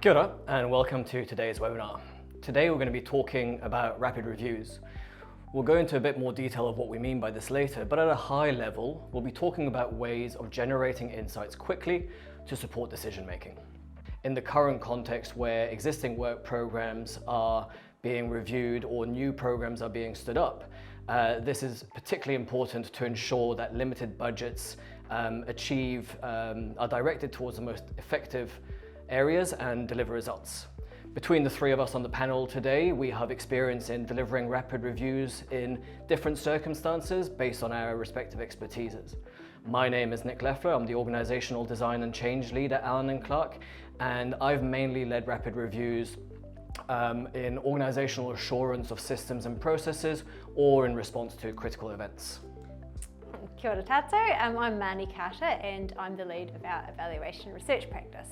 Kia ora, and welcome to today's webinar. Today we're going to be talking about rapid reviews. We'll go into a bit more detail of what we mean by this later, but at a high level, we'll be talking about ways of generating insights quickly to support decision making. In the current context where existing work programs are being reviewed or new programs are being stood up, this is particularly important to ensure that limited budgets are directed towards the most effective areas and deliver results. Between the three of us on the panel today, we have experience in delivering rapid reviews in different circumstances based on our respective expertises. My name is Nick Leffler. I'm the Organizational Design and Change Lead at Allen & Clark, and I've mainly led rapid reviews in organizational assurance of systems and processes or in response to critical events. Kia ora tātou, I'm Marnie Carter and I'm the lead of our evaluation research practice.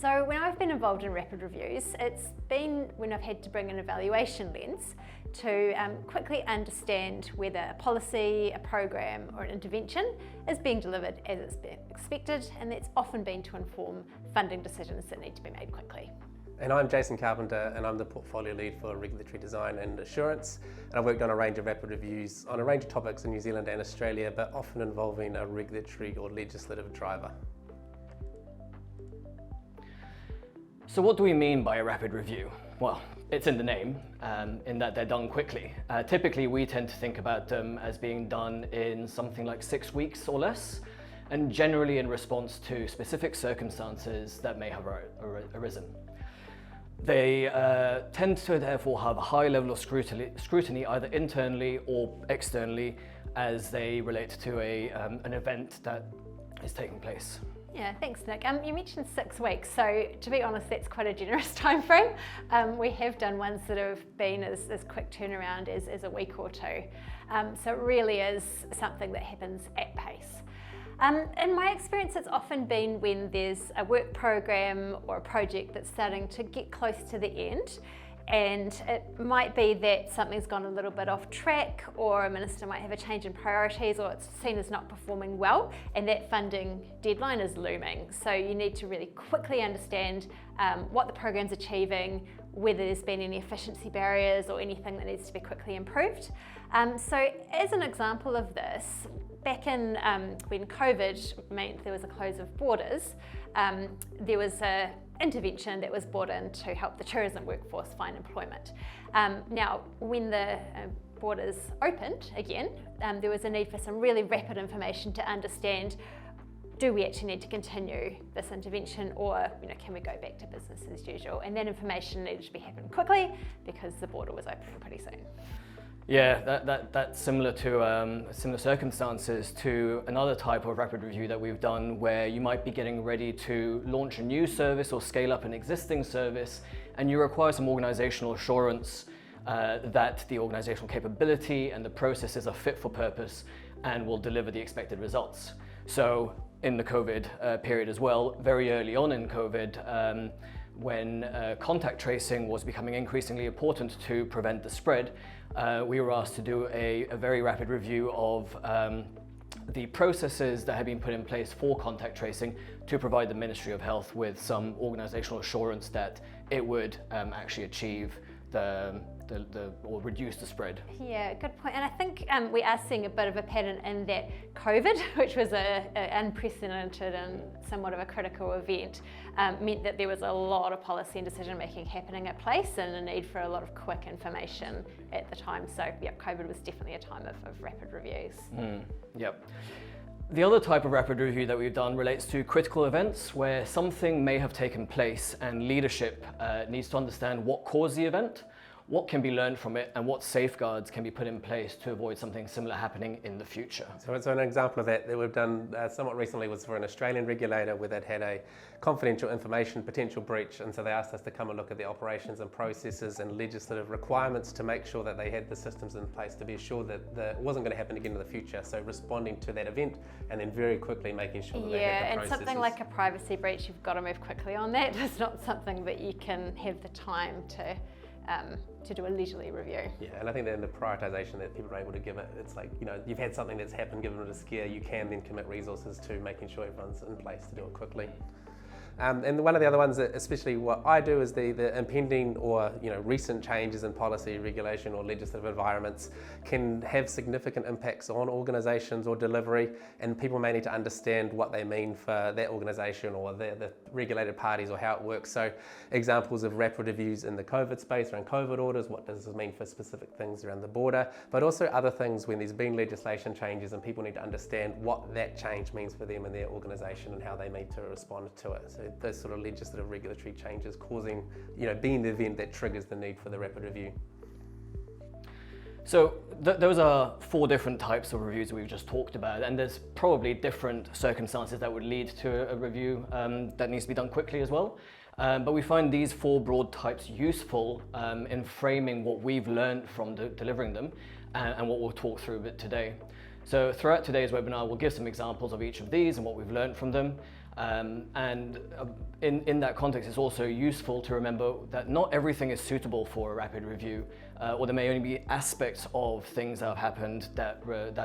So when I've been involved in rapid reviews, it's been when I've had to bring an evaluation lens to quickly understand whether a policy, a program or an intervention is being delivered as it's been expected, and that's often been to inform funding decisions that need to be made quickly. And I'm Jason Carpenter, and I'm the portfolio lead for regulatory design and assurance. And I've worked on a range of rapid reviews on a range of topics in New Zealand and Australia, but often involving a regulatory or legislative driver. So what do we mean by a rapid review? Well, it's in the name, in that they're done quickly. Typically, we tend to think about them as being done in something like 6 weeks or less, and generally in response to specific circumstances that may have arisen. They tend to therefore have a high level of scrutiny either internally or externally as they relate to an event that is taking place. Yeah, thanks Nick. You mentioned 6 weeks, so to be honest, that's quite a generous time frame. We have done ones that have been as quick turnaround as a week or two. So it really is something that happens at pace. In my experience, it's often been when there's a work program or a project that's starting to get close to the end, and it might be that something's gone a little bit off track, or a minister might have a change in priorities, or it's seen as not performing well, and that funding deadline is looming. So you need to really quickly understand what the program's achieving, whether there's been any efficiency barriers or anything that needs to be quickly improved. So as an example of this, back in when COVID meant there was a close of borders, there was an intervention that was brought in to help the tourism workforce find employment. Now, when the borders opened again, there was a need for some really rapid information to understand, do we actually need to continue this intervention, or can we go back to business as usual? And that information needed to be happening quickly because the border was open pretty soon. Yeah, that's similar to similar circumstances to another type of rapid review that we've done, where you might be getting ready to launch a new service or scale up an existing service, and you require some organizational assurance that the organizational capability and the processes are fit for purpose and will deliver the expected results. So in the COVID period as well, very early on in COVID, when contact tracing was becoming increasingly important to prevent the spread, we were asked to do a very rapid review of the processes that had been put in place for contact tracing to provide the Ministry of Health with some organizational assurance that it would actually achieve or reduce the spread. Yeah, good point. And I think we are seeing a bit of a pattern in that COVID, which was an unprecedented and somewhat of a critical event, meant that there was a lot of policy and decision making happening at place, and a need for a lot of quick information at the time. So yeah, COVID was definitely a time of rapid reviews. Yep. The other type of rapid review that we've done relates to critical events where something may have taken place and leadership needs to understand what caused the event, what can be learned from it, and what safeguards can be put in place to avoid something similar happening in the future. So an example of that we've done somewhat recently was for an Australian regulator where they'd had a confidential information potential breach, and so they asked us to come and look at the operations and processes and legislative requirements to make sure that they had the systems in place to be assured that it wasn't going to happen again in the future. So responding to that event and then very quickly making sure that they had the processes. And something like a privacy breach, you've got to move quickly on that. It's not something that you can have the time to do a leisurely review. Yeah, and I think that in the prioritisation that people are able to give it, it's like, you've had something that's happened, given it a scare, you can then commit resources to making sure everyone's in place to do it quickly. And one of the other ones, that especially what I do, is the impending or recent changes in policy, regulation, or legislative environments can have significant impacts on organisations or delivery, and people may need to understand what they mean for that organisation or the regulated parties or how it works. So examples of rapid reviews in the COVID space around COVID orders, what does this mean for specific things around the border, but also other things when there's been legislation changes and people need to understand what that change means for them and their organisation and how they need to respond to it. So those sort of legislative regulatory changes causing, being the event that triggers the need for the rapid review. So those are 4 different types of reviews we've just talked about, and there's probably different circumstances that would lead to a review that needs to be done quickly as well. But we find these 4 broad types useful in framing what we've learned from delivering them and what we'll talk through a bit today. So throughout today's webinar, we'll give some examples of each of these and what we've learned from them. In that context, it's also useful to remember that not everything is suitable for a rapid review, or there may only be aspects of things that have happened that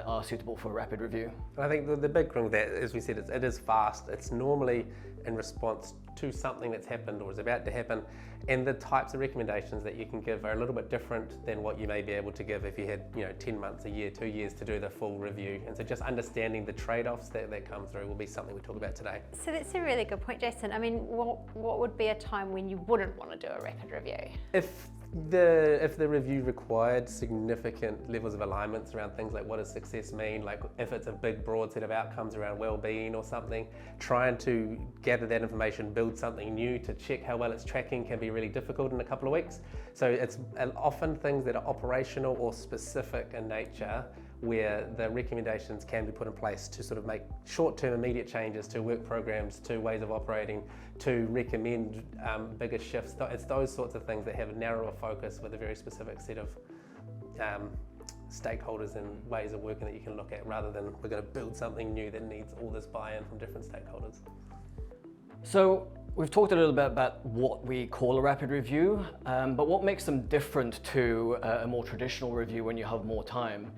are suitable for a rapid review. I think the big thing with that, as we said, it is fast. It's normally in response to something that's happened or is about to happen, and the types of recommendations that you can give are a little bit different than what you may be able to give if you had 10 months, a year, 2 years to do the full review. And so just understanding the trade-offs that come through will be something we talk about today. So that's a really good point, Jason. I mean, what would be a time when you wouldn't want to do a rapid review? If the review required significant levels of alignments around things like what does success mean, like if it's a big broad set of outcomes around well-being or something, trying to gather that information, build something new to check how well it's tracking can be really difficult in a couple of weeks. So it's often things that are operational or specific in nature where the recommendations can be put in place to sort of make short-term immediate changes to work programs, to ways of operating, to recommend bigger shifts. It's those sorts of things that have a narrower focus with a very specific set of stakeholders and ways of working that you can look at, rather than we're going to build something new that needs all this buy-in from different stakeholders. So we've talked a little bit about what we call a rapid review, but what makes them different to a more traditional review when you have more time?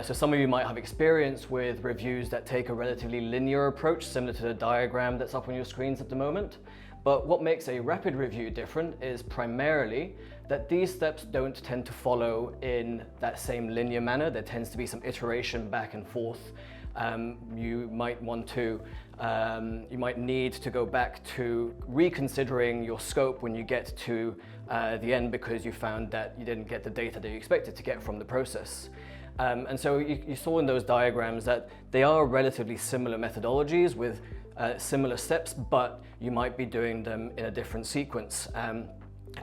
So some of you might have experience with reviews that take a relatively linear approach, similar to the diagram that's up on your screens at the moment. But what makes a rapid review different is primarily that these steps don't tend to follow in that same linear manner. There tends to be some iteration back and forth. You might need to go back to reconsidering your scope when you get to the end because you found that you didn't get the data that you expected to get from the process. And so you saw in those diagrams that they are relatively similar methodologies with similar steps, but you might be doing them in a different sequence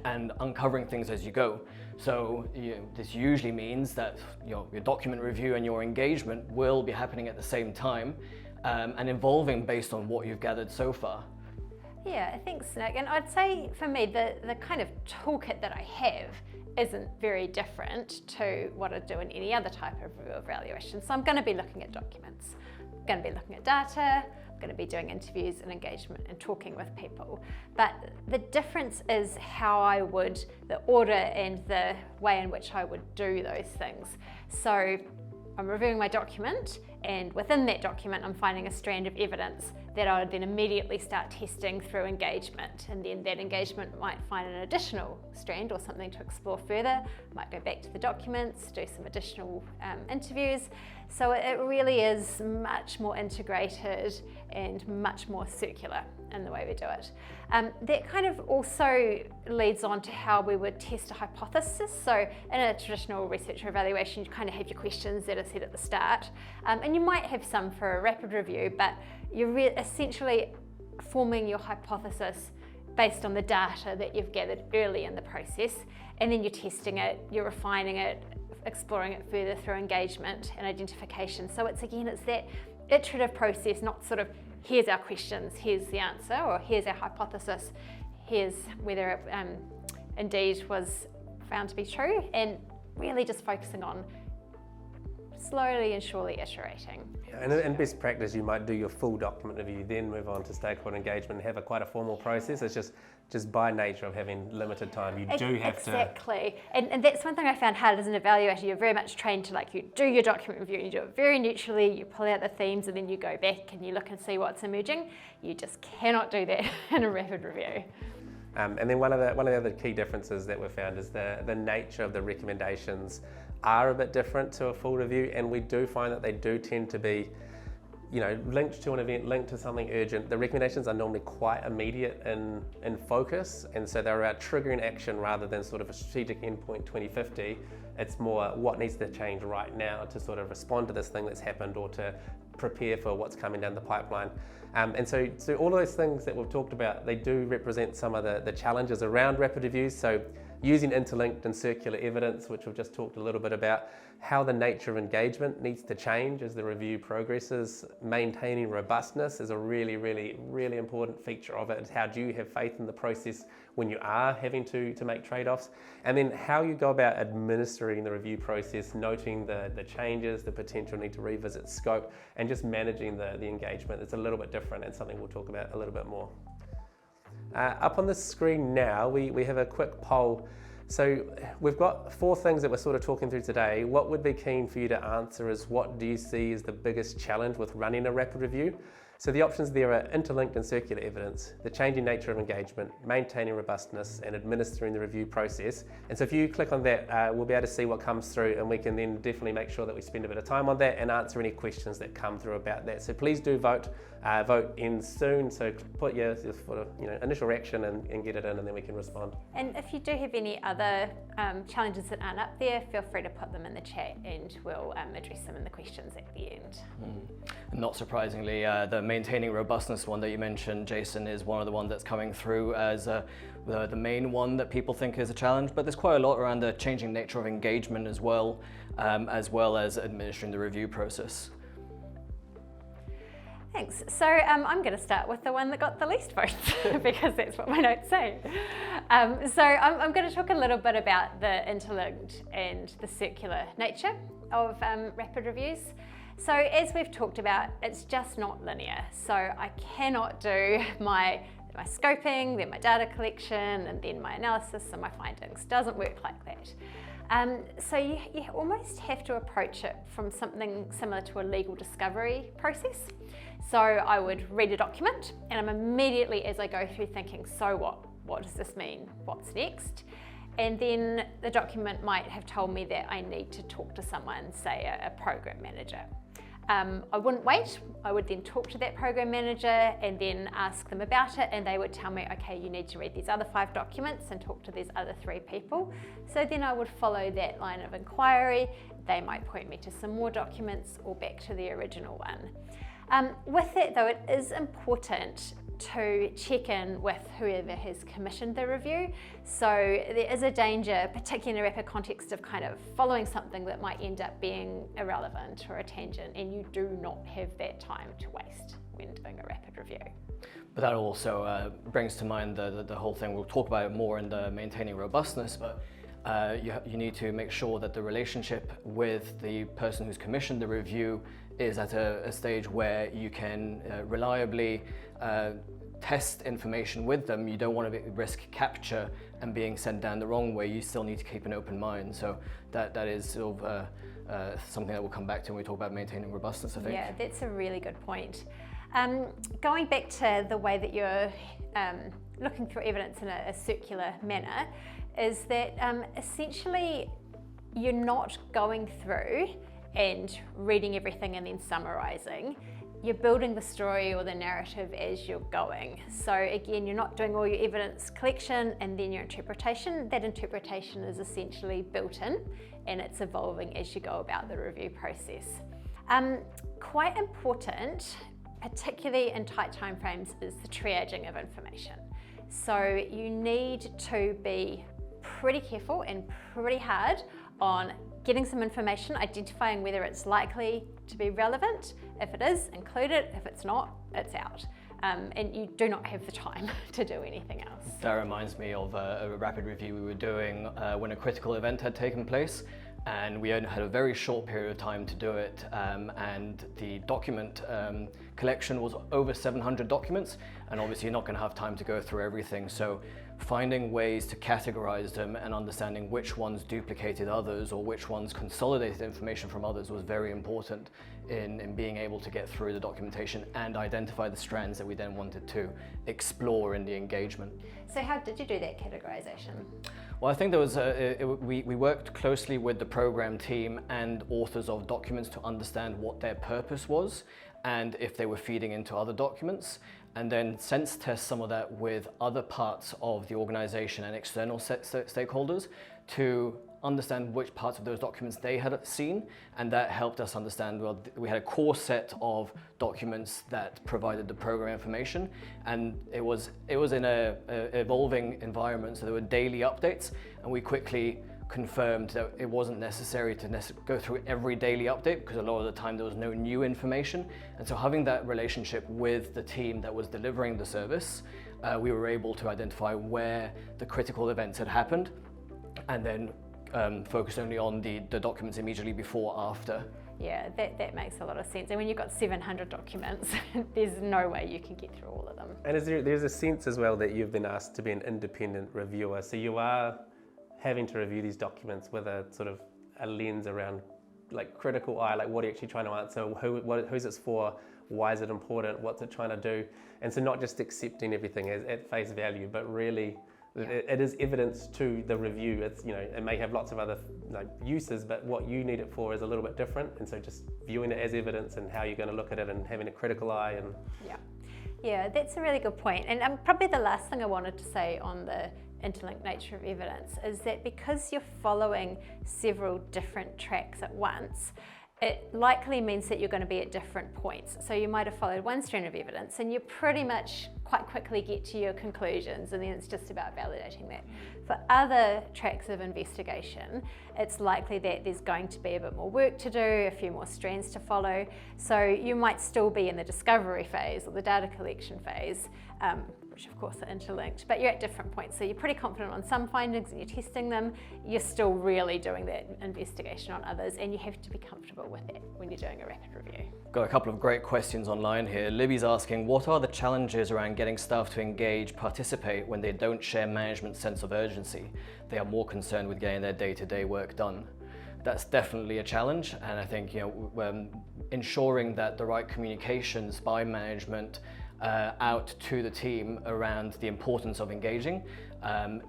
and uncovering things as you go. So this usually means that your document review and your engagement will be happening at the same time and evolving based on what you've gathered so far. Yeah, thanks, Nick. And I'd say for me, the kind of toolkit that I have isn't very different to what I do in any other type of review evaluation. So I'm going to be looking at documents, I'm going to be looking at data, I'm going to be doing interviews and engagement and talking with people. But the difference is the order and the way in which I would do those things. So I'm reviewing my document, and within that document I'm finding a strand of evidence that I would then immediately start testing through engagement, and then that engagement might find an additional strand or something to explore further, might go back to the documents, do some additional interviews. So it really is much more integrated and much more circular in the way we do it. That kind of also leads on to how we would test a hypothesis. So in a traditional research or evaluation, you kind of have your questions that are set at the start, and you might have some for a rapid review, but you're essentially forming your hypothesis based on the data that you've gathered early in the process, and then you're testing it, you're refining it, exploring it further through engagement and identification. So it's that iterative process, not sort of here's our questions, here's the answer, or here's our hypothesis, here's whether it indeed was found to be true, and really just focusing on slowly and surely iterating. And in best practice, you might do your full document review, then move on to stakeholder engagement and have quite a formal process. It's just by nature of having limited time, you do have to... Exactly. And that's one thing I found hard as an evaluator. You're very much trained to, like, you do your document review and you do it very neutrally, you pull out the themes and then you go back and you look and see what's emerging. You just cannot do that in a rapid review. And then one of the other key differences that we've found is the nature of the recommendations are a bit different to a full review, and we do find that they do tend to be, you know, linked to an event, linked to something urgent. The recommendations are normally quite immediate in focus, and so they're about triggering action rather than sort of a strategic endpoint 2050. It's more what needs to change right now to sort of respond to this thing that's happened or to prepare for what's coming down the pipeline. And so all of those things that we've talked about, they do represent some of the challenges around rapid reviews. So using interlinked and circular evidence, which we've just talked a little bit about, how the nature of engagement needs to change as the review progresses. Maintaining robustness is a really, really, really important feature of it. It's how do you have faith in the process when you are having to make trade-offs? And then how you go about administering the review process, noting the changes, the potential need to revisit scope, and just managing the engagement. It's a little bit different and something we'll talk about a little bit more. Up on the screen now, we have a quick poll. So we've got 4 things that we're sort of talking through today. What would be keen for you to answer is, what do you see as the biggest challenge with running a rapid review? So the options there are interlinked and circular evidence, the changing nature of engagement, maintaining robustness, and administering the review process. And so if you click on that, we'll be able to see what comes through, and we can then definitely make sure that we spend a bit of time on that and answer any questions that come through about that. So please do vote. Vote ends soon, so put your sort of, initial reaction and get it in, and then we can respond. And if you do have any other challenges that aren't up there, feel free to put them in the chat and we'll address them in the questions at the end. Not surprisingly, the maintaining robustness one that you mentioned, Jason, is one of the ones that's coming through as the main one that people think is a challenge, but there's quite a lot around the changing nature of engagement as well as administering the review process. Thanks. So I'm going to start with the one that got the least votes because that's what my notes say. So I'm going to talk a little bit about the interlinked and the circular nature of rapid reviews. So as we've talked about, it's just not linear. So I cannot do my scoping, then my data collection, and then my analysis and my findings. Doesn't work like that. So you almost have to approach it from something similar to a legal discovery process. So I would read a document and I'm immediately, as I go through, thinking, so what does this mean? What's next? And then the document might have told me that I need to talk to someone, say a program manager. I wouldn't wait. I would then talk to that program manager and then ask them about it, and they would tell me, okay, you need to read these other 5 documents and talk to these other 3 people. So then I would follow that line of inquiry. They might point me to some more documents or back to the original one. With that though, it is important to check in with whoever has commissioned the review. So there is a danger, particularly in a rapid context, of kind of following something that might end up being irrelevant or a tangent, and you do not have that time to waste when doing a rapid review. But that also brings to mind the whole thing. We'll talk about it more in the maintaining robustness, but you need to make sure that the relationship with the person who's commissioned the review is at a stage where you can reliably test information with them. You don't want to risk capture and being sent down the wrong way. You still need to keep an open mind. So that is sort of something that we'll come back to when we talk about maintaining robustness, I think. Yeah, that's a really good point. Going back to the way that you're looking through evidence in a circular manner, is that essentially you're not going through and reading everything and then summarising. You're building the story or the narrative as you're going. So again, you're not doing all your evidence collection and then your interpretation. That interpretation is essentially built in and it's evolving as you go about the review process. Quite important, particularly in tight timeframes, is the triaging of information. So you need to be pretty careful and pretty hard on getting some information, identifying whether it's likely to be relevant. If it is, include it. If it's not, it's out. And you do not have the time to do anything else. That reminds me of a rapid review we were doing when a critical event had taken place. and we only had a very short period of time to do it, and the document collection was over 700 documents, and obviously you're not going to have time to go through everything, so finding ways to categorize them and understanding which ones duplicated others or which ones consolidated information from others was very important in being able to get through the documentation and identify the strands that we then wanted to explore in the engagement. So how did you do that categorization? Well, I think there was we worked closely with the program team and authors of documents to understand what their purpose was and if they were feeding into other documents, and then sense test some of that with other parts of the organization and external stakeholders to understand which parts of those documents they had seen, and that helped us understand, well, we had a core set of documents that provided the program information, and it was in a evolving environment, so there were daily updates, and we quickly confirmed that it wasn't necessary to go through every daily update because a lot of the time there was no new information, and so having that relationship with the team that was delivering the service, we were able to identify where the critical events had happened, and then focus only on the documents immediately before or after. Yeah, that makes a lot of sense. And when you've got 700 documents, there's no way you can get through all of them. And there's a sense as well that you've been asked to be an independent reviewer, so you are having to review these documents with a sort of a lens around like critical eye, like what are you actually trying to answer, who's it for, why is it important, what's it trying to do, and so not just accepting everything at face value, but really it is evidence to the review. It's, you know, it may have lots of other uses, but what you need it for is a little bit different, and so just viewing it as evidence and how you're going to look at it and having a critical eye. And yeah, that's a really good point. And probably the last thing I wanted to say on the interlinked nature of evidence is that because you're following several different tracks at once, it likely means that you're going to be at different points. So you might have followed one strand of evidence and you pretty much quite quickly get to your conclusions, and then it's just about validating that. For other tracks of investigation, it's likely that there's going to be a bit more work to do, a few more strands to follow. So you might still be in the discovery phase or the data collection phase, which of course are interlinked, but you're at different points. So you're pretty confident on some findings and you're testing them. You're still really doing that investigation on others, and you have to be comfortable with that when you're doing a rapid review. Got a couple of great questions online here. Libby's asking, what are the challenges around getting staff to engage, participate when they don't share management's sense of urgency? They are more concerned with getting their day-to-day work done. That's definitely a challenge, and I think, you know, ensuring that the right communications by management out to the team around the importance of engaging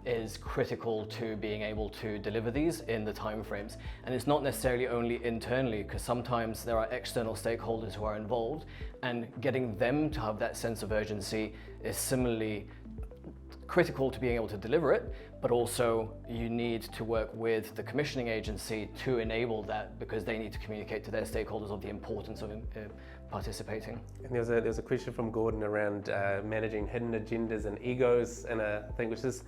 is critical to being able to deliver these in the timeframes. And it's not necessarily only internally, because sometimes there are external stakeholders who are involved, and getting them to have that sense of urgency is similarly critical to being able to deliver it, but also you need to work with the commissioning agency to enable that, because they need to communicate to their stakeholders of the importance of participating. And there's a question from Gordon around managing hidden agendas and egos, and I think which is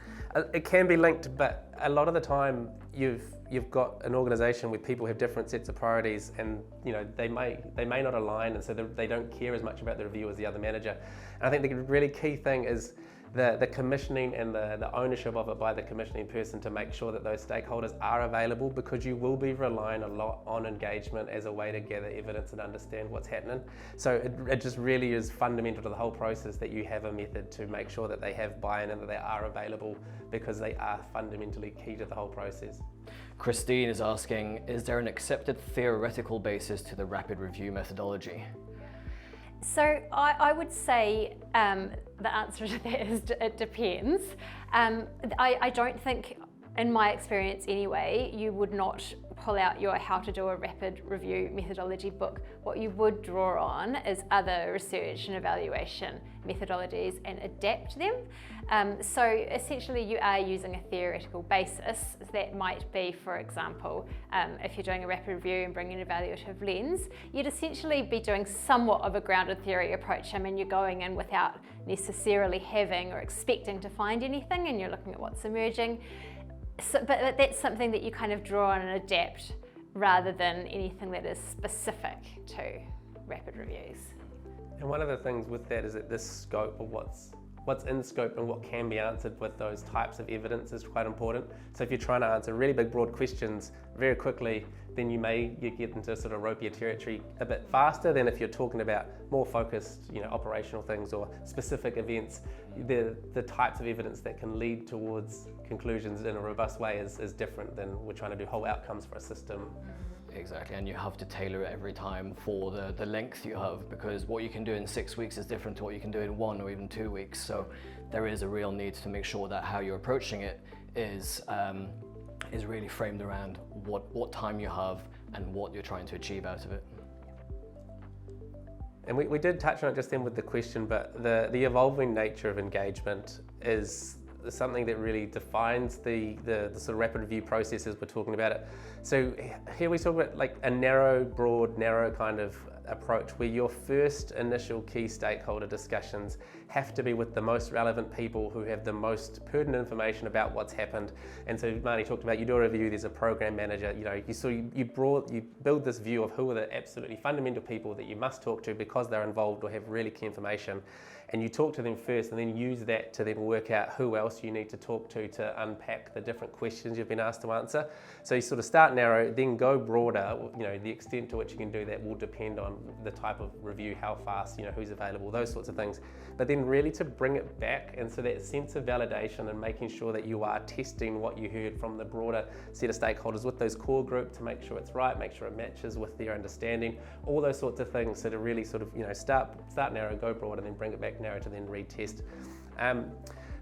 it can be linked, but a lot of the time you've got an organisation where people have different sets of priorities, and you know they may not align, and so they don't care as much about the review as the other manager. And I think the really key thing is the commissioning and the ownership of it by the commissioning person to make sure that those stakeholders are available, because you will be relying a lot on engagement as a way to gather evidence and understand what's happening. So it just really is fundamental to the whole process that you have a method to make sure that they have buy-in and that they are available, because they are fundamentally key to the whole process. Christine is asking, is there an accepted theoretical basis to the rapid review methodology? So I would say the answer to that is it depends. I don't think, in my experience anyway, you would not pull out your how to do a rapid review methodology book. What you would draw on is other research and evaluation methodologies and adapt them. So essentially you are using a theoretical basis. That might be, for example, if you're doing a rapid review and bringing an evaluative lens, you'd essentially be doing somewhat of a grounded theory approach. I mean, you're going in without necessarily having or expecting to find anything, and you're looking at what's emerging. So, but that's something that you kind of draw on and adapt, rather than anything that is specific to rapid reviews. And one of the things with that is that this scope of what's what's in scope and what can be answered with those types of evidence is quite important. So if you're trying to answer really big, broad questions very quickly, then you get into sort of ropier territory a bit faster than if you're talking about more focused, operational things or specific events. The types of evidence that can lead towards conclusions in a robust way is different than we're trying to do whole outcomes for a system. Exactly, and you have to tailor it every time for the length you have, because what you can do in 6 weeks is different to what you can do in 1 or even 2 weeks. So there is a real need to make sure that how you're approaching it is really framed around what time you have and what you're trying to achieve out of it. And we did touch on it just then with the question, but the evolving nature of engagement is something that really defines the sort of rapid review process as we're talking about it. So here we talk about like a broad, narrow kind of approach where your first initial key stakeholder discussions have to be with the most relevant people who have the most pertinent information about what's happened. And so Marnie talked about, you do a review, there's a program manager, you build this view of who are the absolutely fundamental people that you must talk to because they're involved or have really key information. And you talk to them first and then use that to then work out who else you need to talk to unpack the different questions you've been asked to answer. So you sort of start narrow, then go broader. The extent to which you can do that will depend on the type of review, how fast, who's available, those sorts of things. But then really to bring it back, and so that sense of validation and making sure that you are testing what you heard from the broader set of stakeholders with those core group to make sure it's right, make sure it matches with their understanding, all those sorts of things. So to really sort of, start narrow, go broad, and then bring it back narrow to then retest.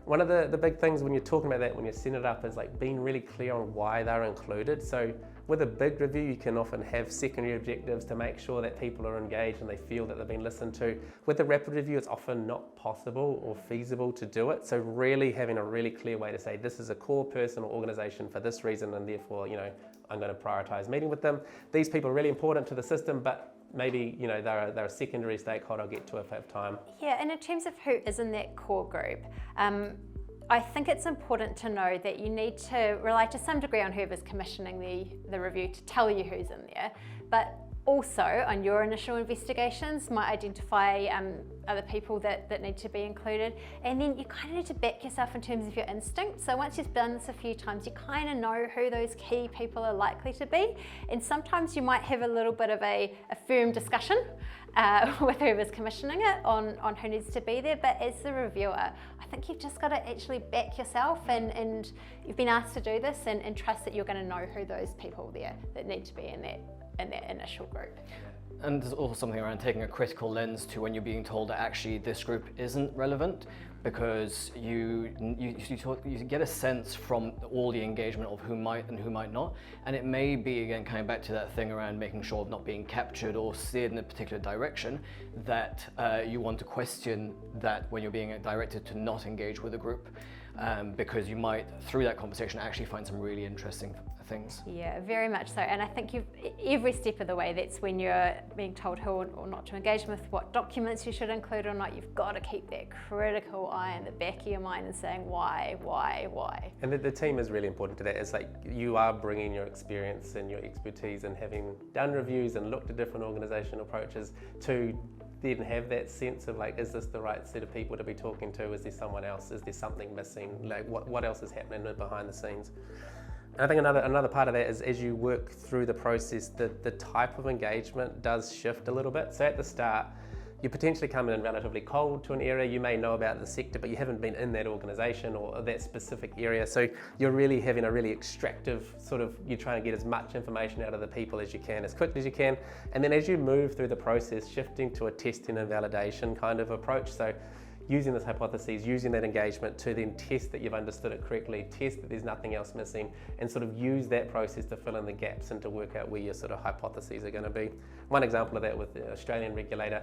One of the big things when you're talking about that, when you're setting it up, is like being really clear on why they're included. So with a big review, you can often have secondary objectives to make sure that people are engaged and they feel that they've been listened to. With a rapid review, it's often not possible or feasible to do it. So really having a really clear way to say, this is a core person or organization for this reason, and therefore, I'm going to prioritize meeting with them. These people are really important to the system, but maybe they're a secondary stakeholder I'll get to if I have time. Yeah, and in terms of who is in that core group, I think it's important to know that you need to rely to some degree on whoever's commissioning the review to tell you who's in there, but also on your initial investigations might identify other people that need to be included, and then you kind of need to back yourself in terms of your instinct. So once you've done this a few times, you kind of know who those key people are likely to be, and sometimes you might have a little bit of a firm discussion with whoever's commissioning it on who needs to be there. But as the reviewer, I think you've just got to actually back yourself, and you've been asked to do this, and trust that you're going to know who those people there that need to be in that initial group. And there's also something around taking a critical lens to when you're being told that actually this group isn't relevant, because you get a sense from all the engagement of who might and who might not, and it may be, again, coming back to that thing around making sure of not being captured or steered in a particular direction, that you want to question that when you're being directed to not engage with a group, because you might, through that conversation, actually find some really interesting things. Yeah, very much so. And I think every step of the way, that's when you're being told who or not to engage with, what documents you should include or not, you've got to keep that critical eye in the back of your mind and saying why. And the team is really important to that. It's like you are bringing your experience and your expertise and having done reviews and looked at different organizational approaches to then have that sense of like, is this the right set of people to be talking to? Is there someone else? Is there something missing? Like what else is happening behind the scenes? And I think another part of that is, as you work through the process, the type of engagement does shift a little bit. So at the start, you potentially come in relatively cold to an area. You may know about the sector, but you haven't been in that organisation or that specific area. So you're really having a really extractive sort of, you're trying to get as much information out of the people as you can, as quickly as you can. And then as you move through the process, shifting to a testing and validation kind of approach. So using this hypothesis, using that engagement to then test that you've understood it correctly, test that there's nothing else missing, and sort of use that process to fill in the gaps and to work out where your sort of hypotheses are going to be. One example of that with the Australian regulator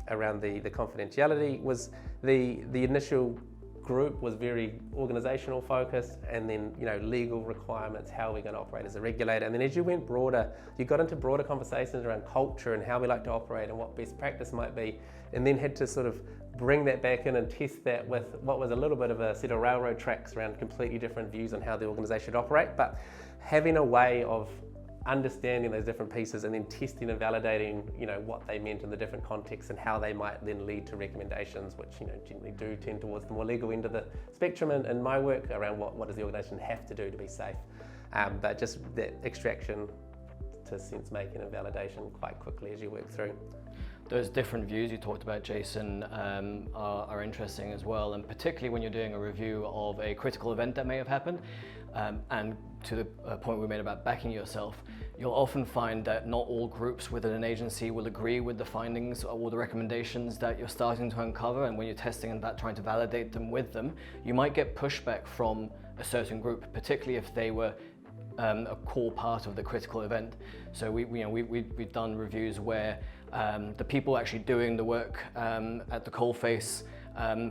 around the confidentiality was the initial group was very organisational focused, and then legal requirements, how we're going to operate as a regulator. And then as you went broader, you got into broader conversations around culture and how we like to operate and what best practice might be, and then had to sort of bring that back in and test that with what was a little bit of a set of railroad tracks around completely different views on how the organisation should operate, but having a way of understanding those different pieces and then testing and validating, what they meant in the different contexts and how they might then lead to recommendations, which, generally do tend towards the more legal end of the spectrum in my work around what does the organisation have to do to be safe. But just that extraction to sense making and validation quite quickly as you work through. Those different views you talked about, Jason, are interesting as well, and particularly when you're doing a review of a critical event that may have happened, and to the point we made about backing yourself, you'll often find that not all groups within an agency will agree with the findings or the recommendations that you're starting to uncover, and when you're testing and trying to validate them with them, you might get pushback from a certain group, particularly if they were a core part of the critical event. So we've done reviews where the people actually doing the work at the coalface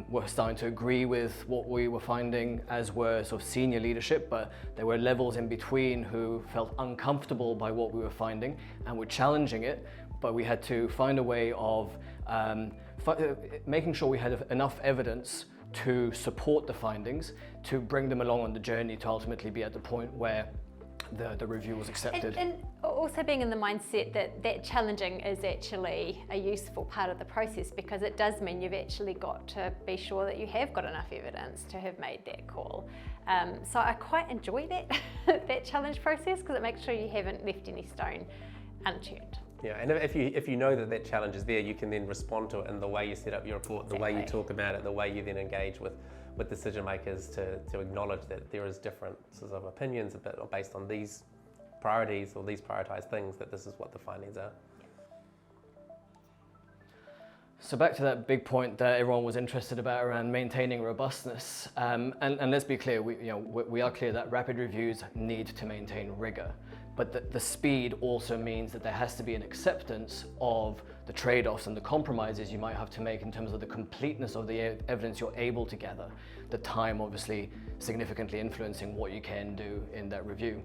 were starting to agree with what we were finding, as were sort of senior leadership, but there were levels in between who felt uncomfortable by what we were finding and were challenging it, but we had to find a way of making sure we had enough evidence to support the findings, to bring them along on the journey to ultimately be at the point where the review was accepted. And also being in the mindset that challenging is actually a useful part of the process, because it does mean you've actually got to be sure that you have got enough evidence to have made that call. So I quite enjoy that challenge process, because it makes sure you haven't left any stone unturned. Yeah, and if you know that challenge is there, you can then respond to it in the way you set up your report, the way you talk about it, the way you then engage with decision makers to acknowledge that there is differences of opinions based on these priorities or these prioritized things, that this is what the findings are. So back to that big point that everyone was interested about around maintaining robustness, and let's be clear, we are clear that rapid reviews need to maintain rigor, but the speed also means that there has to be an acceptance of the trade-offs and the compromises you might have to make in terms of the completeness of the evidence you're able to gather, the time obviously significantly influencing what you can do in that review.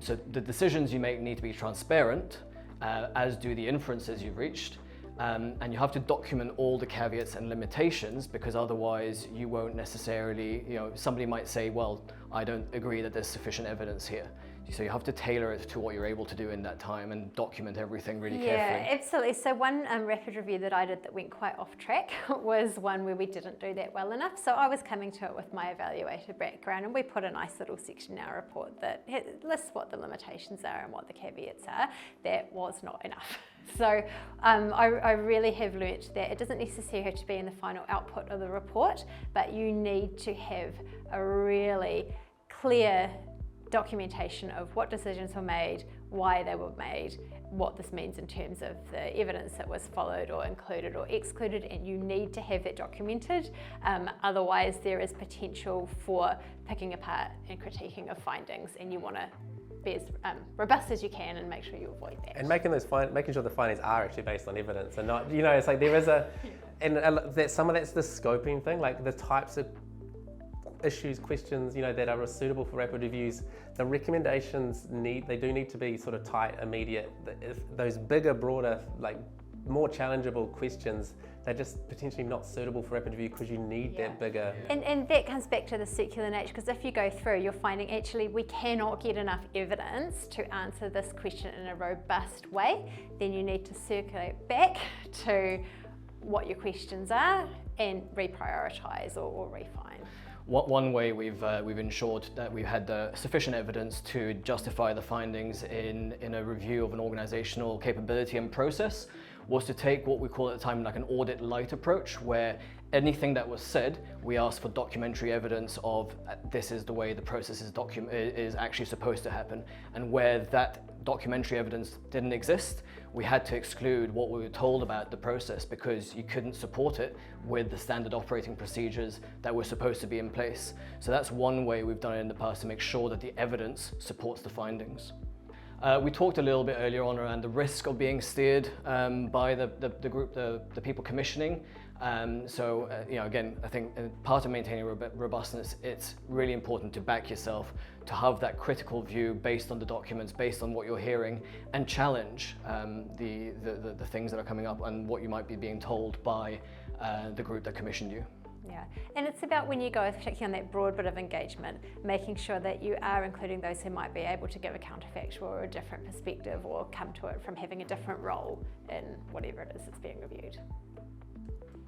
So the decisions you make need to be transparent, as do the inferences you've reached, and you have to document all the caveats and limitations, because otherwise you won't necessarily, somebody might say, well, I don't agree that there's sufficient evidence here. So you have to tailor it to what you're able to do in that time and document everything really carefully. Yeah, absolutely. So one rapid review that I did that went quite off track was one where we didn't do that well enough. So I was coming to it with my evaluator background, and we put a nice little section in our report that lists what the limitations are and what the caveats are. That was not enough. So I really have learnt that it doesn't necessarily have to be in the final output of the report, but you need to have a really clear documentation of what decisions were made, why they were made, what this means in terms of the evidence that was followed or included or excluded, and you need to have that documented. Otherwise there is potential for picking apart and critiquing of findings, and you want to be as robust as you can and make sure you avoid that. And making sure the findings are actually based on evidence and not, it's like there is some of that's the scoping thing, like the types of issues, questions, that are suitable for rapid reviews. The recommendations do need to be sort of tight, immediate. If those bigger, broader, more challengeable questions, they're just potentially not suitable for rapid review, because you need that bigger. And that comes back to the circular nature, because if you go through, you're finding actually we cannot get enough evidence to answer this question in a robust way. Then you need to circulate back to what your questions are and reprioritise or refine. One way we've ensured that we've had sufficient evidence to justify the findings in a review of an organizational capability and process was to take what we call at the time like an audit light approach, where anything that was said, we asked for documentary evidence of this is the way the process is actually supposed to happen. And where that documentary evidence didn't exist, we had to exclude what we were told about the process, because you couldn't support it with the standard operating procedures that were supposed to be in place. So that's one way we've done it in the past to make sure that the evidence supports the findings. We talked a little bit earlier on around the risk of being steered by the group, the people commissioning. Again, I think part of maintaining robustness, it's really important to back yourself, to have that critical view based on the documents, based on what you're hearing, and challenge the things that are coming up and what you might be being told by the group that commissioned you. Yeah, and it's about when you go, particularly on that broad bit of engagement, making sure that you are including those who might be able to give a counterfactual or a different perspective or come to it from having a different role in whatever it is that's being reviewed.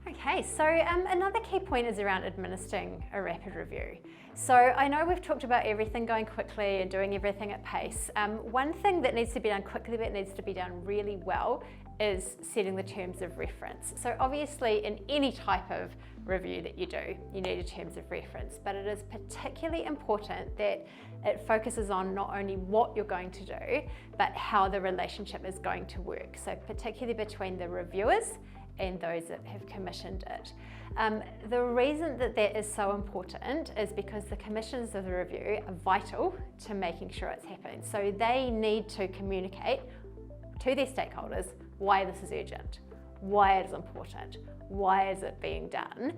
Okay, so another key point is around administering a rapid review. So I know we've talked about everything going quickly and doing everything at pace. One thing that needs to be done quickly but needs to be done really well is setting the terms of reference. So obviously in any type of review that you do, you need a terms of reference, but it is particularly important that it focuses on not only what you're going to do, but how the relationship is going to work. So particularly between the reviewers and those that have commissioned it. The reason that that is so important is because the commissioners of the review are vital to making sure it's happening. So they need to communicate to their stakeholders why this is urgent, why it is important, why is it being done.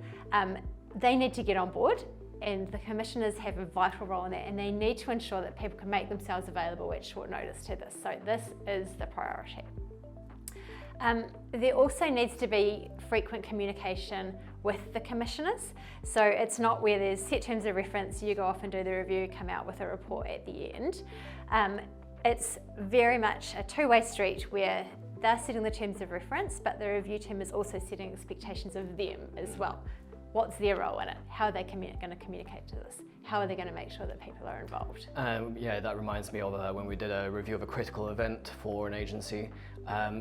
They need to get on board, and the commissioners have a vital role in that, and they need to ensure that people can make themselves available at short notice to this. So this is the priority. There also needs to be frequent communication with the commissioners. So it's not where there's set terms of reference, you go off and do the review, come out with a report at the end. It's very much a two-way street where they're setting the terms of reference, but the review team is also setting expectations of them as well. What's their role in it? How are they going to communicate to this? How are they going to make sure that people are involved? Yeah, that reminds me of when we did a review of a critical event for an agency.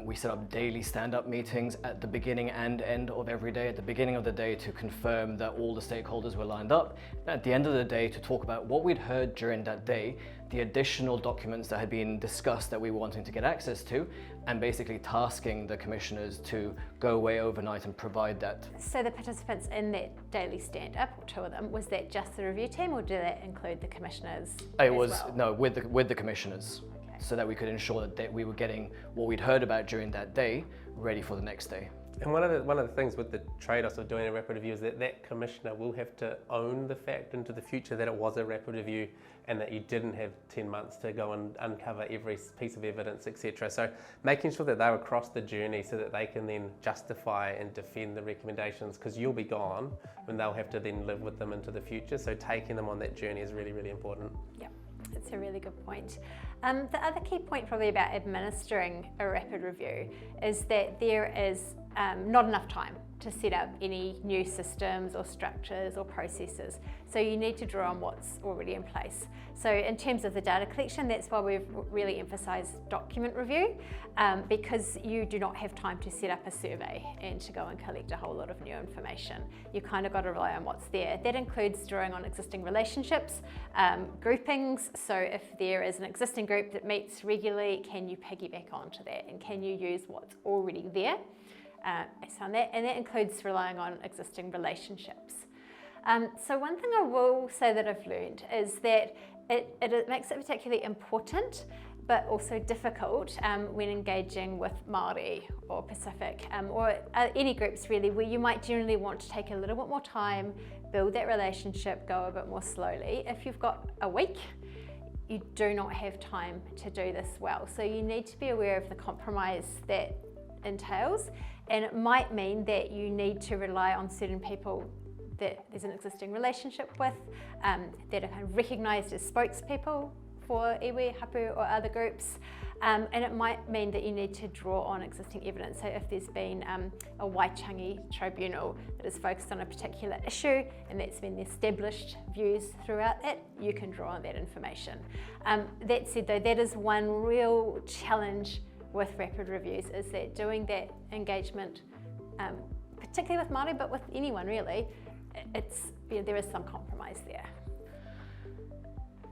We set up daily stand-up meetings at the beginning and end of every day. At the beginning of the day to confirm that all the stakeholders were lined up. At the end of the day to talk about what we'd heard during that day, the additional documents that had been discussed that we were wanting to get access to, and basically tasking the commissioners to go away overnight and provide that. So the participants in that daily stand-up, or two of them, was that just the review team, or did that include the commissioners? It was, no, with the commissioners. Okay. So that we could ensure that we were getting what we'd heard about during that day ready for the next day. And one of the things with the trade-offs of doing a rapid review is that commissioner will have to own the fact into the future that it was a rapid review and that you didn't have 10 months to go and uncover every piece of evidence, etc. So making sure that they're across the journey so that they can then justify and defend the recommendations, because you'll be gone when they'll have to then live with them into the future. So taking them on that journey is really, really important. Yeah, that's a really good point. The other key point probably about administering a rapid review is that there is not enough time to set up any new systems or structures or processes. So you need to draw on what's already in place. So in terms of the data collection, that's why we've really emphasised document review, because you do not have time to set up a survey and to go and collect a whole lot of new information. You kind of got to rely on what's there. That includes drawing on existing relationships, groupings. So if there is an existing group that meets regularly, can you piggyback onto that, and can you use what's already there? And that includes relying on existing relationships. So one thing I will say that I've learned is that it makes it particularly important but also difficult when engaging with Māori or Pacific or any groups really, where you might generally want to take a little bit more time, build that relationship, go a bit more slowly. If you've got a week, you do not have time to do this well. So you need to be aware of the compromise that entails, and it might mean that you need to rely on certain people that there's an existing relationship with, that are kind of recognised as spokespeople for iwi, hapu or other groups, and it might mean that you need to draw on existing evidence. So if there's been a Waitangi tribunal that is focused on a particular issue and that's been the established views throughout it, you can draw on that information. That said though, that is one real challenge with rapid reviews, is that doing that engagement, particularly with Māori, but with anyone really, there is some compromise there.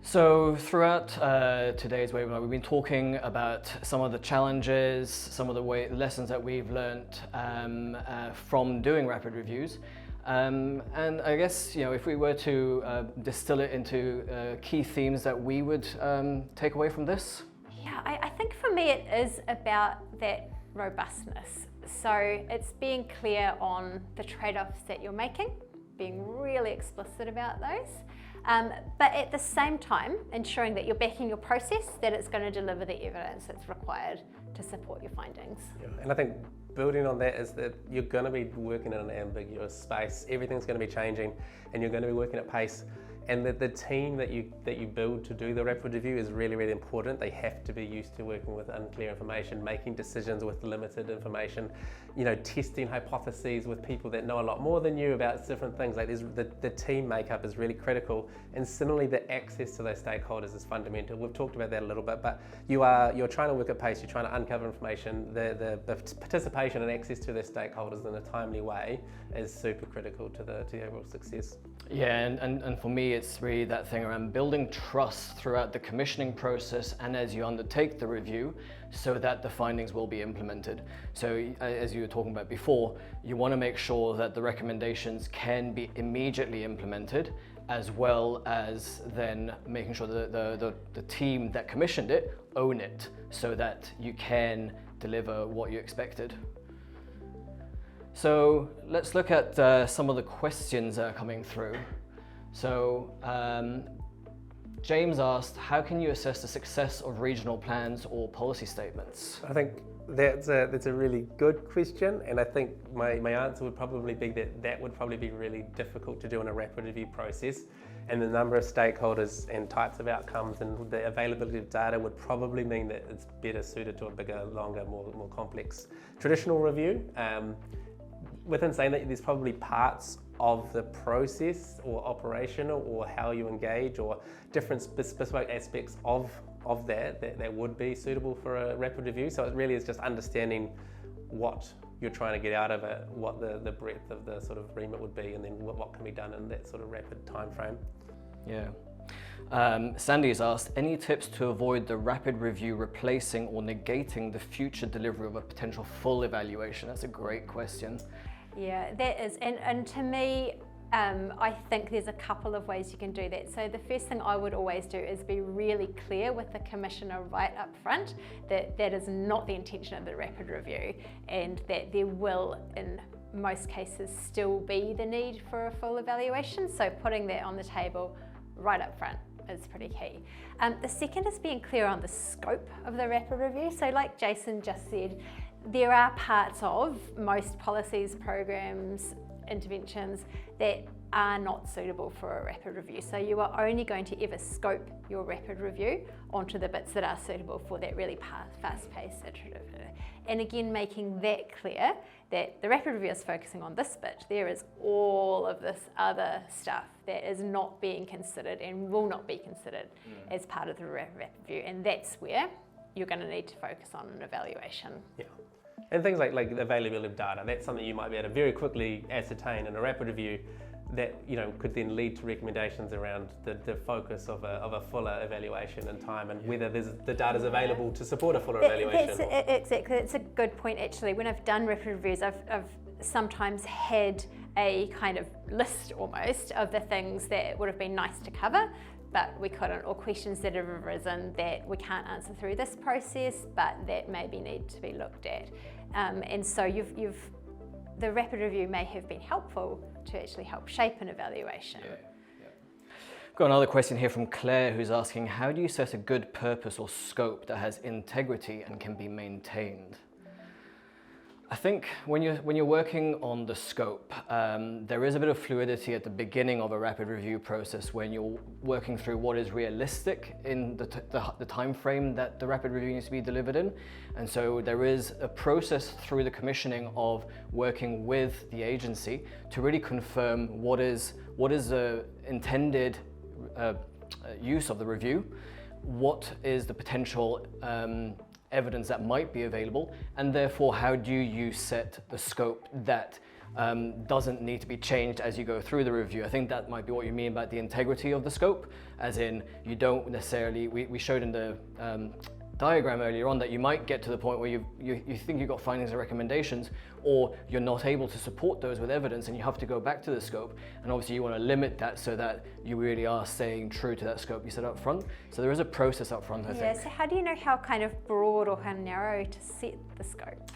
So throughout today's webinar, we've been talking about some of the challenges, some of the lessons that we've learnt from doing rapid reviews. And I guess, if we were to distill it into key themes that we would take away from this. Yeah, I think for me it is about that robustness. So it's being clear on the trade-offs that you're making, being really explicit about those, but at the same time ensuring that you're backing your process, that it's going to deliver the evidence that's required to support your findings. Yeah. And I think building on that is that you're going to be working in an ambiguous space. Everything's going to be changing, and you're going to be working at pace. And the team that you build to do the rapid review is really, really important. They have to be used to working with unclear information, making decisions with limited information, testing hypotheses with people that know a lot more than you about different things. Like the team makeup is really critical, and similarly the access to those stakeholders is fundamental. We've talked about that a little bit, but you're trying to work at pace, you're trying to uncover information. The participation and access to their stakeholders in a timely way is super critical to the overall success. Yeah, and for me, it's really that thing around building trust throughout the commissioning process and as you undertake the review, so that the findings will be implemented. So as you were talking about before, you want to make sure that the recommendations can be immediately implemented, as well as then making sure that the team that commissioned it own it, so that you can deliver what you expected. So let's look at some of the questions that are coming through. So James asked, how can you assess the success of regional plans or policy statements? I think that's a really good question, and I think my answer would probably be that would probably be really difficult to do in a rapid review process, and the number of stakeholders and types of outcomes and the availability of data would probably mean that it's better suited to a bigger, longer, more complex traditional review. Within saying that, there's probably parts of the process or operational or how you engage or different bespoke aspects of that would be suitable for a rapid review. So it really is just understanding what you're trying to get out of it, what the breadth of the sort of remit would be, and then what can be done in that sort of rapid time frame. Yeah. Sandy's asked, any tips to avoid the rapid review replacing or negating the future delivery of a potential full evaluation? That's a great question. Yeah, that is, and to me, I think there's a couple of ways you can do that. So the first thing I would always do is be really clear with the commissioner right up front that that is not the intention of the rapid review, and that there will, in most cases, still be the need for a full evaluation. So putting that on the table right up front is pretty key. The second is being clear on the scope of the rapid review. So like Jason just said, there are parts of most policies, programs, interventions that are not suitable for a rapid review. So you are only going to ever scope your rapid review onto the bits that are suitable for that really fast-paced iterative. And again, making that clear that the rapid review is focusing on this bit. There is all of this other stuff that is not being considered and will not be considered as part of the rapid review. And that's where you're going to need to focus on an evaluation. Yeah. And things like the availability of data, that's something you might be able to very quickly ascertain in a rapid review that could then lead to recommendations around the focus of a fuller evaluation in time, and whether the data is available to support a fuller evaluation. Exactly, that's a good point actually. When I've done rapid reviews, I've sometimes had a kind of list almost of the things that would have been nice to cover, but we couldn't, or questions that have arisen that we can't answer through this process, but that maybe need to be looked at. And so the rapid review may have been helpful to actually help shape an evaluation. Yeah. Got another question here from Claire, who's asking, how do you set a good purpose or scope that has integrity and can be maintained? I think when you're working on the scope, there is a bit of fluidity at the beginning of a rapid review process when you're working through what is realistic in the time frame that the rapid review needs to be delivered in. And so there is a process through the commissioning of working with the agency to really confirm what is the intended use of the review, what is the potential evidence that might be available, and therefore how do you set the scope that doesn't need to be changed as you go through the review. I think that might be what you mean about the integrity of the scope, as in you don't necessarily, we showed in the diagram earlier on that you might get to the point where you think you've got findings and recommendations, or you're not able to support those with evidence and you have to go back to the scope, and obviously you want to limit that so that you really are staying true to that scope you set up front. So there is a process up front, I think. So how do you know how kind of broad or how narrow to set the scope?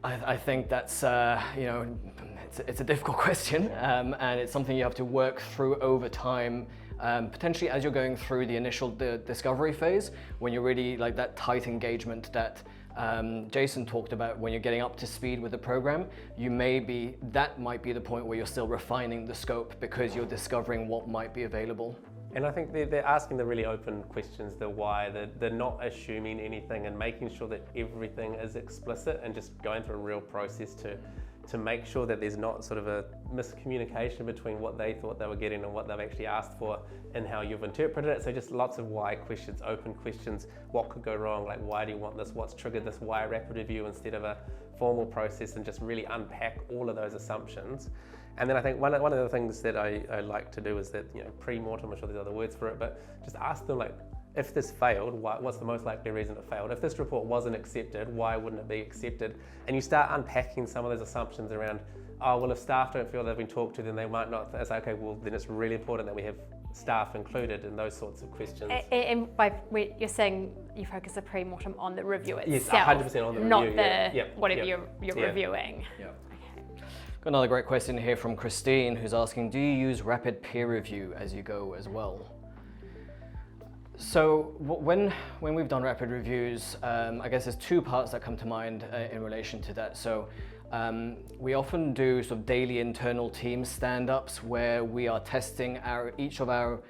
I think that's, it's a difficult question, and it's something you have to work through over time, potentially as you're going through the initial discovery phase, when you're really like that tight engagement that Jason talked about when you're getting up to speed with the program, that might be the point where you're still refining the scope because you're discovering what might be available. And I think they're asking the really open questions, the why, they're not assuming anything and making sure that everything is explicit and just going through a real process to make sure that there's not sort of a miscommunication between what they thought they were getting and what they've actually asked for and how you've interpreted it. So just lots of why questions, open questions, what could go wrong, like why do you want this, what's triggered this, why a rapid review instead of a formal process, and just really unpack all of those assumptions. And then I think one of the things that I like to do is that, pre-mortem, I'm sure there's other words for it, but just ask them, like, if this failed, what's the most likely reason it failed? If this report wasn't accepted, why wouldn't it be accepted? And you start unpacking some of those assumptions around, oh, well, if staff don't feel they've been talked to, then they might not. It's like, okay, well, then it's really important that we have staff included in those sorts of questions. And you're saying you focus a pre-mortem on the review itself. Yes, 100% on the review. Not whatever you're reviewing. Yep. Got another great question here from Christine, who's asking, do you use rapid peer review as you go as well? So when we've done rapid reviews, I guess there's two parts that come to mind in relation to that. So we often do sort of daily internal team stand-ups where we are testing each of our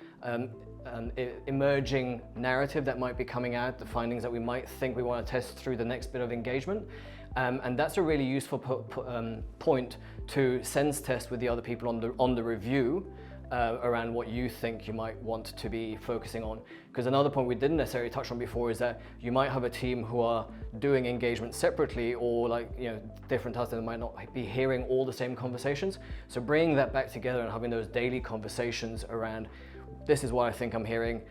emerging narrative that might be coming out, the findings that we might think we want to test through the next bit of engagement. And that's a really useful point to sense test with the other people on the review around what you think you might want to be focusing on. Because another point we didn't necessarily touch on before is that you might have a team who are doing engagement separately, or different tasks that might not be hearing all the same conversations. So bringing that back together and having those daily conversations around, this is what I think I'm hearing,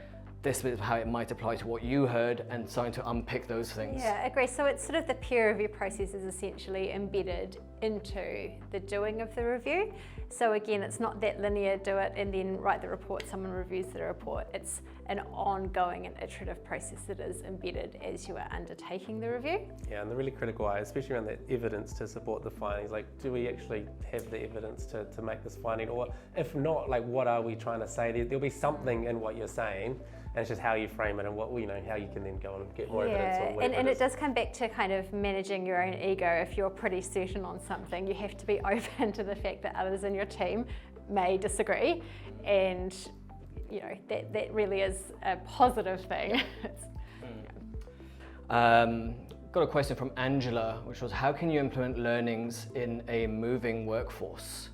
this is how it might apply to what you heard, and starting to unpick those things. Yeah, I agree. So it's sort of the peer review process is essentially embedded into the doing of the review. So again, it's not that linear, do it and then write the report, someone reviews the report. It's an ongoing and iterative process that is embedded as you are undertaking the review. Yeah, and the really critical eye, especially around that evidence to support the findings, like, do we actually have the evidence to make this finding? Or if not, like, what are we trying to say? There'll be something in what you're saying, and it's just how you frame it and what how you can then go and get more evidence or whatever. And it does come back to kind of managing your own ego. If you're pretty certain on something, you have to be open to the fact that others in your team may disagree, and that really is a positive thing. Got a question from Angela, which was, how can you implement learnings in a moving workforce?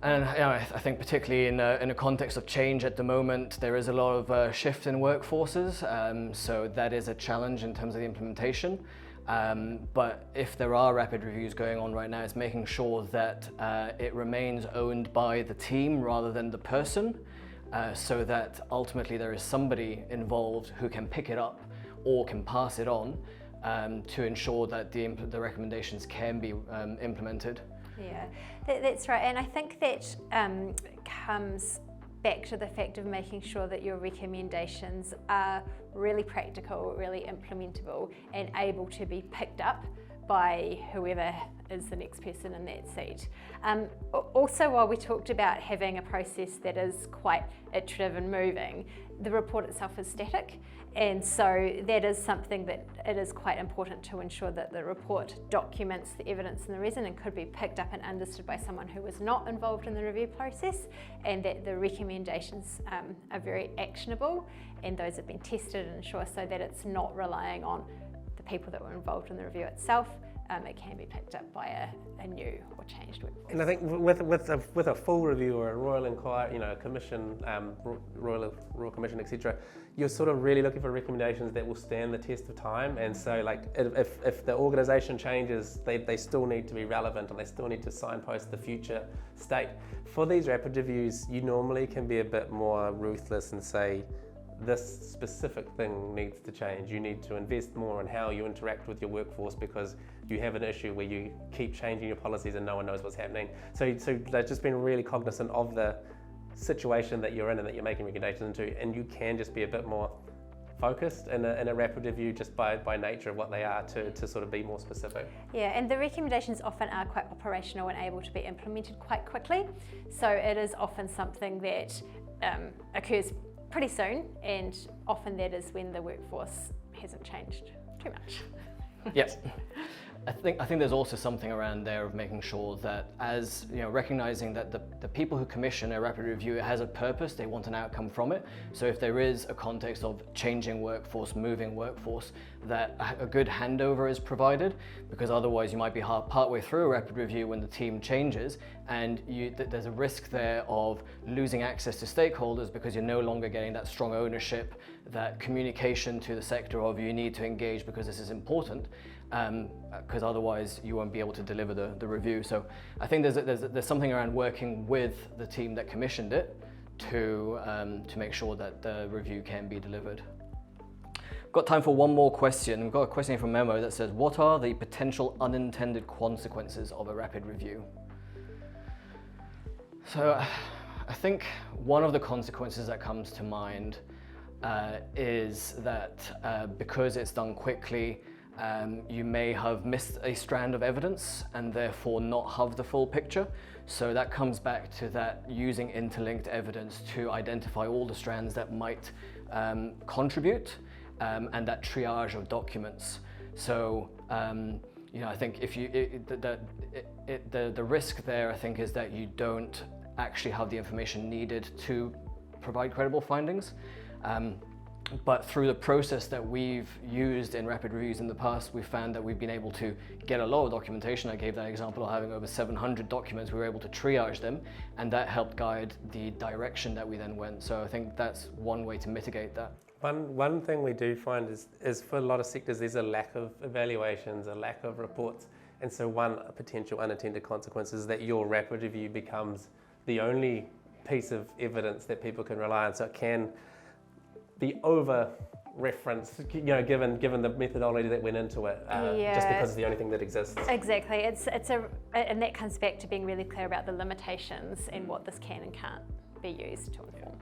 And I think particularly in a context of change at the moment, there is a lot of shift in workforces, so that is a challenge in terms of the implementation. But if there are rapid reviews going on right now, it's making sure that it remains owned by the team rather than the person, so that ultimately there is somebody involved who can pick it up or can pass it on to ensure that the recommendations can be implemented. Yeah, that's right. And I think that comes back to the fact of making sure that your recommendations are really practical, really implementable, and able to be picked up by whoever is the next person in that seat. Also, while we talked about having a process that is quite iterative and moving, the report itself is static. And so that is something that it is quite important to ensure that the report documents the evidence and the reason and could be picked up and understood by someone who was not involved in the review process, and that the recommendations are very actionable and those have been tested and ensure so that it's not relying on the people that were involved in the review itself. It can be picked up by a new or changed workforce. And I think with a full review or a royal inquiry, a commission, royal commission, etc., you're sort of really looking for recommendations that will stand the test of time. And so, like, if the organisation changes, they still need to be relevant and they still need to signpost the future state. For these rapid reviews, you normally can be a bit more ruthless and say, this specific thing needs to change. You need to invest more in how you interact with your workforce because you have an issue where you keep changing your policies and no one knows what's happening. So they've just been really cognizant of the situation that you're in and that you're making recommendations into, and you can just be a bit more focused in a rapid review just by nature of what they are to sort of be more specific. Yeah, and the recommendations often are quite operational and able to be implemented quite quickly. So it is often something that occurs pretty soon, and often that is when the workforce hasn't changed too much. Yes. I think there's also something around there of making sure that, as you know, recognizing that the people who commission a rapid review, it has a purpose, they want an outcome from it. So if there is a context of changing workforce, moving workforce, that a good handover is provided, because otherwise you might be partway through a rapid review when the team changes, and there's a risk there of losing access to stakeholders because you're no longer getting that strong ownership, that communication to the sector of you need to engage because this is important. Because otherwise you won't be able to deliver the review. So I think there's something around working with the team that commissioned it to make sure that the review can be delivered. Got time for one more question. We've got a question here from Memo that says, what are the potential unintended consequences of a rapid review? So I think one of the consequences that comes to mind is that because it's done quickly, you may have missed a strand of evidence and therefore not have the full picture. So that comes back to that using interlinked evidence to identify all the strands that might contribute, and that triage of documents. So you know, I think if you the risk there, I think, is that you don't actually have the information needed to provide credible findings. But through the process that we've used in rapid reviews in the past, we've found that we've been able to get a lot of documentation. I gave that example of having over 700 documents. We were able to triage them, and that helped guide the direction that we then went. So I think that's one way to mitigate that. One thing we do find is for a lot of sectors, there's a lack of evaluations, a lack of reports. And so one potential unintended consequence is that your rapid review becomes the only piece of evidence that people can rely on. So it can be over-referenced, you know, given the methodology that went into it, just because it's the only thing that exists. Exactly. And that comes back to being really clear about the limitations and what this can and can't be used to inform.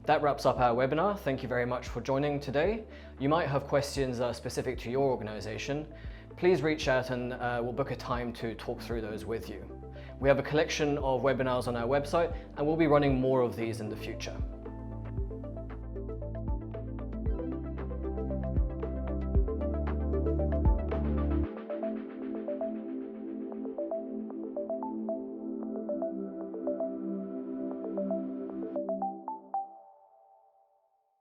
That wraps up our webinar. Thank you very much for joining today. You might have questions specific to your organization. Please reach out and we'll book a time to talk through those with you. We have a collection of webinars on our website, and we'll be running more of these in the future.